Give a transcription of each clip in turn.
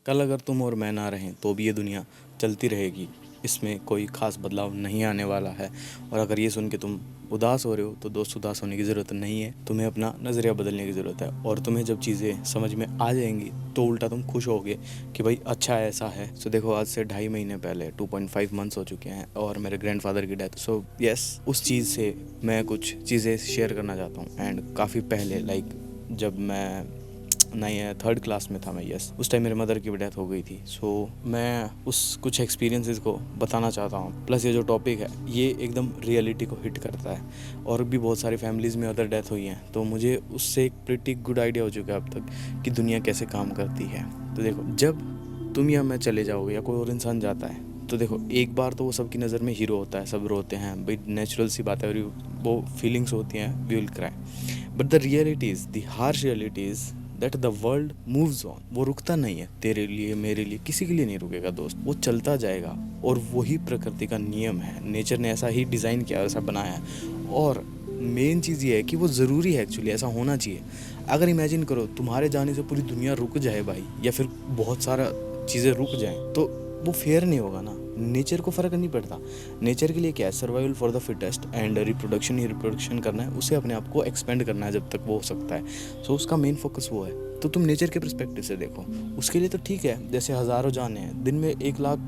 कल अगर तुम और मैं ना रहें तो भी ये दुनिया चलती रहेगी, इसमें कोई ख़ास बदलाव नहीं आने वाला है। और अगर ये सुन के तुम उदास हो रहे हो तो दोस्त, उदास होने की ज़रूरत नहीं है, तुम्हें अपना नज़रिया बदलने की ज़रूरत है। और तुम्हें जब चीज़ें समझ में आ जाएंगी तो उल्टा तुम खुश होगे कि भाई अच्छा ऐसा है। सो देखो, आज से 2.5 महीने पहले 2.5 मंथ्स हो चुके हैं और मेरे ग्रैंडफादर की डेथ। सो यस, उस चीज़ से मैं कुछ चीज़ें शेयर करना चाहता हूँ। एंड काफ़ी पहले, जब मैं नहीं, थर्ड क्लास में था मैं, यस, उस टाइम मेरे मदर की भी डेथ हो गई थी। सो मैं उस कुछ एक्सपीरियंसेस को बताना चाहता हूँ। प्लस ये जो टॉपिक है ये एकदम रियलिटी को हिट करता है। और भी बहुत सारी फैमिलीज़ में अदर डेथ हुई हैं, तो मुझे उससे एक प्रिटी गुड आइडिया हो चुका है अब तक कि दुनिया कैसे काम करती है। तो देखो, जब तुम या मैं चले जाओगे या कोई और इंसान जाता है तो देखो, एक बार तो वो सबकी नज़र में हीरो होता है, सब रोते हैं भाई, नेचुरल सी बात है, और वो फीलिंग्स होती हैं, we will cry. But the reality is, the harsh reality is that the world moves on. वो रुकता नहीं है, तेरे लिए, मेरे लिए, किसी के लिए नहीं रुकेगा दोस्त, वो चलता जाएगा। और वही प्रकृति का नियम है, नेचर ने ऐसा ही डिज़ाइन किया, ऐसा बनाया है। और मेन चीज़ ये है कि वो ज़रूरी है, एक्चुअली ऐसा होना चाहिए। अगर इमेजिन करो तुम्हारे जाने से पूरी दुनिया रुक जाए भाई, या फिर बहुत सारा चीज़ें रुक जाएं, तो वो फेयर नहीं होगा ना। नेचर को फ़र्क नहीं पड़ता। नेचर के लिए क्या है, survival for the fittest, and reproduction he reproduction करना है, उसे अपने आप को एक्सपेंड करना है जब तक वो हो सकता है। सो उसका मेन फोकस वो है। तो तुम नेचर के पर्सपेक्टिव से देखो, उसके लिए तो ठीक है, जैसे हज़ारों जानें हैं, दिन में 1 लाख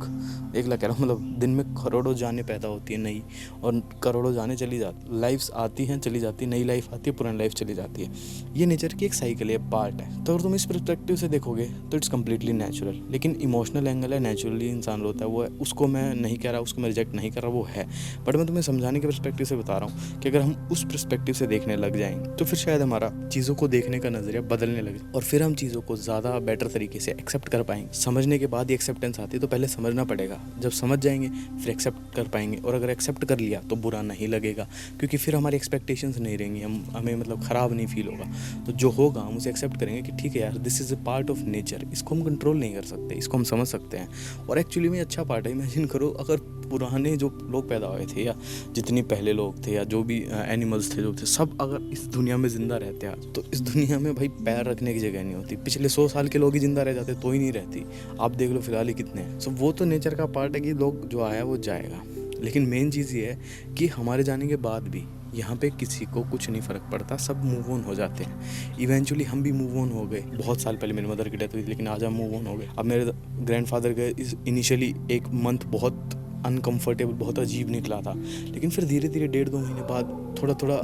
कह रहा हूँ, मतलब दिन में करोड़ों जानें पैदा होती हैं नई, और करोड़ों जानें चली जाती, लाइफ्स आती हैं चली जाती, नई लाइफ आती है, पुरानी लाइफ चली जाती है। ये नेचर की एक साइकिल है, पार्ट है। तो अगर तुम इस पर्सपेक्टिव से देखोगे तो इट्स कम्प्लीटली नेचुरल। लेकिन इमोशनल एंगल है, नेचुरली इंसान रोता है, वो है, उसको मैं नहीं कह रहा, उसको मैं रिजेक्ट नहीं कर रहा, वो है। बट मैं तुम्हें समझाने के पर्सपेक्टिव से बता रहा हूँ कि अगर हम उस पर्सपेक्टिव से देखने लग जाएंगे तो फिर शायद हमारा चीज़ों को देखने का नज़रिया बदलने लगे, और फिर हम चीज़ों को ज़्यादा बेटर तरीके से एक्सेप्ट कर पाएंगे। समझने के बाद ही एक्सेप्टेंस आती है, तो पहले समझना पड़ेगा, जब समझ जाएंगे फिर एक्सेप्ट कर पाएंगे। और अगर एक्सेप्ट कर लिया तो बुरा नहीं लगेगा, क्योंकि फिर हमारी एक्सपेक्टेशंस नहीं रहेंगी, हमें मतलब ख़राब नहीं फील होगा। तो जो होगा हम उसे एक्सेप्ट करेंगे कि ठीक है यार, this is a part of nature, इसको हम कंट्रोल नहीं कर सकते, इसको हम समझ सकते हैं। और एक्चुअली में अच्छा पार्ट है। इमेजिन करो, अगर पुराने जो लोग पैदा हुए थे, या जितनी पहले लोग थे, या जो भी एनिमल्स थे जो थे, सब अगर इस दुनिया में ज़िंदा रहते आज, तो इस दुनिया में भाई पैर रखने की जगह नहीं होती। पिछले 100 साल के लोग ही ज़िंदा रह जाते तो ही नहीं रहती। आप देख लो फिलहाल ही कितने हैं। सो वो तो नेचर का पार्ट है कि लोग जो आया वो जाएगा। लेकिन मेन चीज़ ये है कि हमारे जाने के बाद भी यहाँ पे किसी को कुछ नहीं फ़र्क पड़ता, सब मूव ऑन हो जाते हैं। इवेंचुअली हम भी मूव ऑन हो गए। बहुत साल पहले मेरी मदर की डेथ हुई थी, लेकिन आज हम मूव ऑन हो गए। अब मेरे ग्रैंडफादर गए, इनिशियली 1 मंथ बहुत अनकम्फर्टेबल, बहुत अजीब निकला था, लेकिन फिर धीरे धीरे 1.5-2 महीने बाद थोड़ा थोड़ा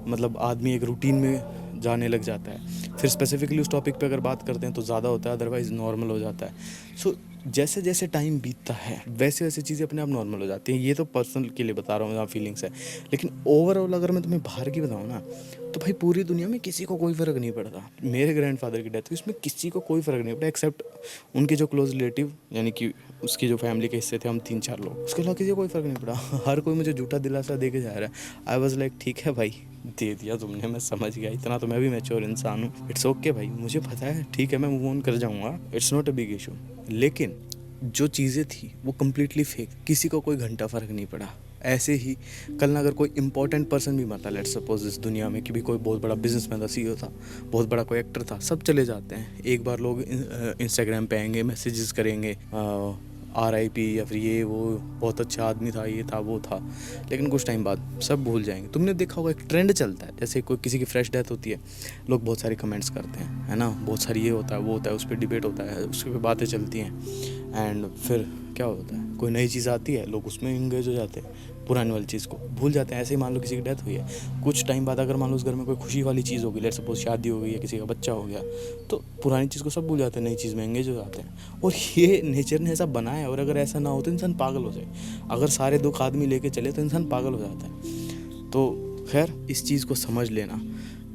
मतलब आदमी एक रूटीन में जाने लग जाता है। फिर स्पेसिफिकली उस टॉपिक पे अगर बात करते हैं तो ज़्यादा होता है, अदरवाइज़ नॉर्मल हो जाता है। सो जैसे जैसे टाइम बीतता है वैसे वैसे चीज़ें अपने आप नॉर्मल हो जाती हैं। ये तो पर्सनल के लिए बता रहा हूँ, जहाँ फीलिंग्स है। लेकिन ओवरऑल अगर मैं तुम्हें बाहर की बताऊँ ना, तो भाई पूरी दुनिया में किसी को कोई फ़र्क नहीं पड़ता। मेरे ग्रैंडफादर की डेथ हुई, इसमें किसी को कोई फ़र्क नहीं पड़ा, एक्सेप्ट उनके जो क्लोज रिलेटिव, यानी कि उसकी जो फैमिली के हिस्से थे, हम 3-4 लोग, उसके अलावा किसी को कोई फ़र्क नहीं पड़ा। हर कोई मुझे झूठा दिलासा दे के जा रहा है। आई वॉज लाइक, ठीक है भाई, दे दिया तुमने, मैं समझ गया, इतना तो मैं भी मैच्योर इंसान हूँ, इट्स ओके भाई, मुझे पता है, ठीक है, मैं मूव ऑन कर जाऊँगा, it's not a big issue. लेकिन जो चीज़ें थी वो कम्प्लीटली फेक, किसी को कोई घंटा फ़र्क नहीं पड़ा। ऐसे ही कल ना अगर कोई इंपॉर्टेंट पर्सन भी मरता, लेट्स सपोज इस दुनिया में कि भी कोई बहुत बड़ा बिजनेसमैन था, सीईओ था, बहुत बड़ा कोई एक्टर था, सब चले जाते हैं। एक बार लोग इंस्टाग्राम पे आएंगे, मैसेजेस करेंगे, RIP, या फिर ये वो बहुत अच्छा आदमी था, ये था वो था, लेकिन कुछ टाइम बाद सब भूल जाएंगे। तुमने देखा होगा एक ट्रेंड चलता है, जैसे कोई किसी की फ्रेश डेथ होती है, लोग बहुत सारे कमेंट्स करते हैं, है ना, बहुत सारी ये होता है वो होता है, उस पर डिबेट होता है, उस पर बातें चलती हैं। एंड फिर क्या होता है, कोई नई चीज़ आती है, लोग उसमें इंगेज हो जाते हैं, पुरानी वाली चीज़ को भूल जाते हैं। ऐसे ही मान लो किसी की डेथ हुई है, कुछ टाइम बाद अगर मान लो उस घर में कोई खुशी वाली चीज़ होगी, लेट्स सपोज शादी हो गई या किसी का बच्चा हो गया, तो पुरानी चीज़ को सब भूल जाते हैं, नई चीज़ में एंगेज हो जाते हैं। और ये नेचर ने ऐसा बनाया है, और अगर ऐसा ना हो तो इंसान पागल हो जाए। अगर सारे दुख आदमी लेके चले तो इंसान पागल हो जाता है। तो खैर, इस चीज़ को समझ लेना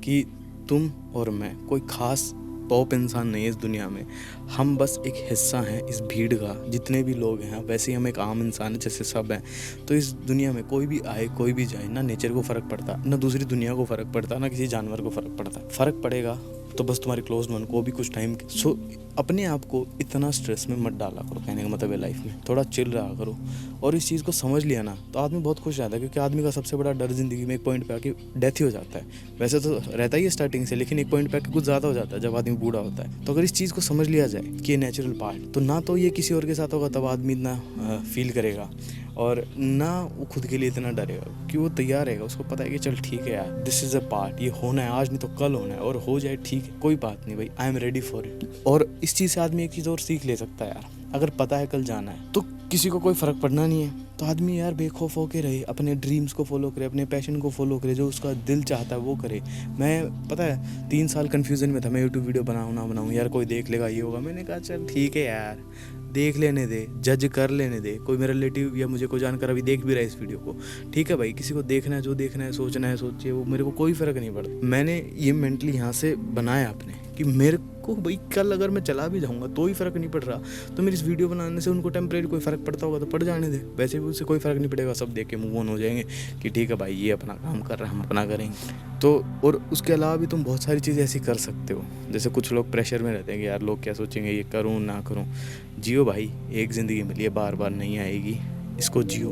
कि तुम और मैं कोई ख़ास टॉप इंसान नहीं है इस दुनिया में, हम बस एक हिस्सा हैं इस भीड़ का। जितने भी लोग हैं वैसे ही हम एक आम इंसान है, जैसे सब हैं। तो इस दुनिया में कोई भी आए कोई भी जाए, ना नेचर को फ़र्क पड़ता, ना दूसरी दुनिया को फ़र्क पड़ता, ना किसी जानवर को फ़र्क पड़ता। फ़र्क पड़ेगा तो बस तुम्हारे क्लोज वन को भी कुछ टाइम अपने आप को इतना स्ट्रेस में मत डाला करो। कहने का मतलब है लाइफ में थोड़ा चिल रहा करो, और इस चीज़ को समझ लिया ना तो आदमी बहुत खुश रहता है, क्योंकि आदमी का सबसे बड़ा डर ज़िंदगी में एक पॉइंट पे आके डेथ ही हो जाता है। वैसे तो रहता ही है स्टार्टिंग से, लेकिन एक पॉइंट पे आके कुछ ज़्यादा हो जाता है जब आदमी बूढ़ा होता है। तो अगर इस चीज़ को समझ लिया जाए कि ये नेचुरल पार्ट, तो ना तो ये किसी और के साथ होगा तब आदमी इतना फील करेगा, और ना वो खुद के लिए इतना डरेगा कि वो तैयार रहेगा। उसको पता है कि चल ठीक है यार, दिस इज़ अ पार्ट, ये होना है, आज नहीं तो कल होना है, और हो जाए ठीक है, कोई बात नहीं भाई, I am ready for it. और इस चीज़ से आदमी एक चीज़ और सीख ले सकता है यार, अगर पता है कल जाना है तो किसी को कोई फ़र्क पड़ना नहीं है, तो आदमी यार बेखौफ होके रहे, अपने ड्रीम्स को फॉलो करे, अपने पैशन को फॉलो करे, जो उसका दिल चाहता है वो करे। मैं पता है 3 साल कन्फ्यूज़न में था, मैं यूट्यूब वीडियो बनाऊँ ना बनाऊँ, यार कोई देख लेगा ये होगा। मैंने कहा चल ठीक है यार, देख लेने दे, जज कर लेने दे, कोई मेरा रिलेटिव या मुझे कोई जानकर अभी देख भी रहा है इस वीडियो को, ठीक है भाई, किसी को देखना है जो देखना है, सोचना है सोचिए, वो मेरे को कोई फ़र्क नहीं पड़ता। मैंने ये मेंटली यहाँ से बनाया अपने कि मेरे को भाई कल अगर मैं चला भी जाऊँगा तो ही फ़र्क नहीं पड़ रहा, तो मेरी इस वीडियो बनाने से उनको टेम्परेरी कोई फ़र्क पड़ता होगा तो पड़ जाने दे, वैसे भी उससे कोई फ़र्क नहीं पड़ेगा, सब देख के मूव ऑन हो जाएंगे कि ठीक है भाई ये अपना काम कर रहा है, हम अपना करेंगे। तो और उसके अलावा भी तुम बहुत सारी चीज़ें ऐसी कर सकते हो, जैसे कुछ लोग प्रेशर में रहते हैं कि यार लोग क्या सोचेंगे, ये करूँ ना करूँ। जियो भाई, एक ज़िंदगी मिली है, बार बार नहीं आएगी, इसको जियो,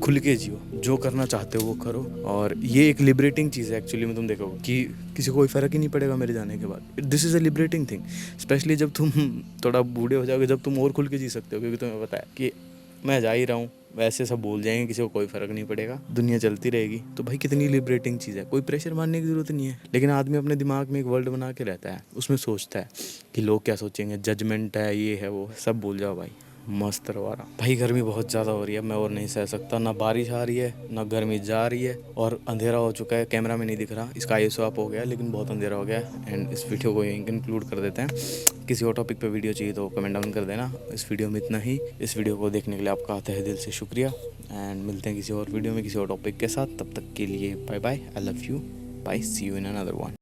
खुल के जियो, जो करना चाहते हो वो करो। और ये एक लिबरेटिंग चीज़ है एक्चुअली में, तुम देखोगे कि किसी को कोई फ़र्क ही नहीं पड़ेगा मेरे जाने के बाद। This is a liberating thing, specially जब तुम थोड़ा बूढ़े हो जाओगे, जब तुम और खुल के जी सकते हो, क्योंकि तुम्हें पता है कि मैं जा ही रहा हूँ, वैसे सब भूल जाएंगे, किसी को कोई फ़र्क नहीं पड़ेगा, दुनिया चलती रहेगी। तो भाई कितनी लिबरेटिंग चीज़ है, कोई प्रेशर मानने की ज़रूरत नहीं है। लेकिन आदमी अपने दिमाग में एक वर्ल्ड बना के रहता है, उसमें सोचता है कि लोग क्या सोचेंगे, जजमेंट है, ये है वो, सब भूल जाओ भाई, मस्त रहो आराम। भाई गर्मी बहुत ज़्यादा हो रही है, मैं और नहीं सह सकता, ना बारिश आ रही है ना गर्मी जा रही है, और अंधेरा हो चुका है, कैमरा में नहीं दिख रहा, स्काई स्वैप हो गया, लेकिन बहुत अंधेरा हो गया है। एंड इस वीडियो को यहीं कंक्लूड कर देते हैं। किसी और टॉपिक पे वीडियो चाहिए तो कमेंट डाउन कर देना। इस वीडियो में इतना ही। इस वीडियो को देखने के लिए आपका तहे दिल से शुक्रिया, एंड मिलते हैं किसी और वीडियो में किसी और टॉपिक के साथ। तब तक के लिए bye bye, I love you, bye, see you in another one.